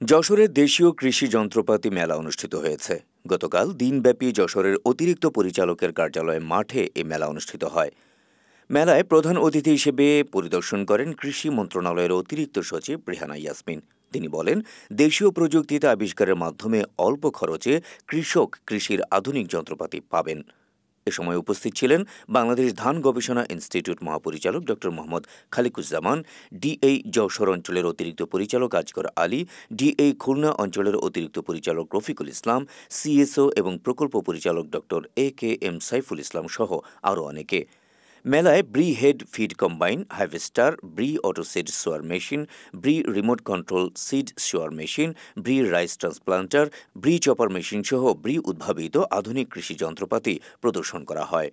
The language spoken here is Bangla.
যশোরের দেশীয় কৃষি যন্ত্রপাতি মেলা অনুষ্ঠিত হয়েছে। গতকাল দিনব্যাপী যশোরের অতিরিক্ত পরিচালকের কার্যালয় মাঠে এ মেলা অনুষ্ঠিত হয়। মেলায় প্রধান অতিথি হিসেবে পরিদর্শন করেন কৃষি মন্ত্রণালয়ের অতিরিক্ত সচিব রেহানা ইয়াসমিন। তিনি বলেন, দেশীয় প্রযুক্তিতে আবিষ্কারের মাধ্যমে অল্প খরচে কৃষক কৃষির আধুনিক যন্ত্রপাতি পাবেন। এ সময় উপস্থিত ছিলেন বাংলাদেশ ধান গবেষণা ইনস্টিটিউট মহাপরিচালক ড মোহাম্মদ খালিকুজ্জামান, ডিএই যশোর অঞ্চলের অতিরিক্ত পরিচালক আজগর আলী, ডিএই খুলনা অঞ্চলের অতিরিক্ত পরিচালক রফিকুল ইসলাম, সিএসও এবং প্রকল্প পরিচালক ড এ.কে.এম. সাইফুল ইসলাম সহ আরও অনেকে। মেলায় ব্রি হেড ফিড কম্বাইন হারভেস্টার, ব্রি অটো সিড সোয়ার মেশিন, ব্রি রিমোট কন্ট্রোল সিড সোয়ার মেশিন, ব্রি রাইস ট্রান্সপ্লান্টার, ব্রি চপার মেশিন সহ ব্রি উদ্ভাবিত আধুনিক কৃষি যন্ত্রপাতি প্রদর্শন করা হয়।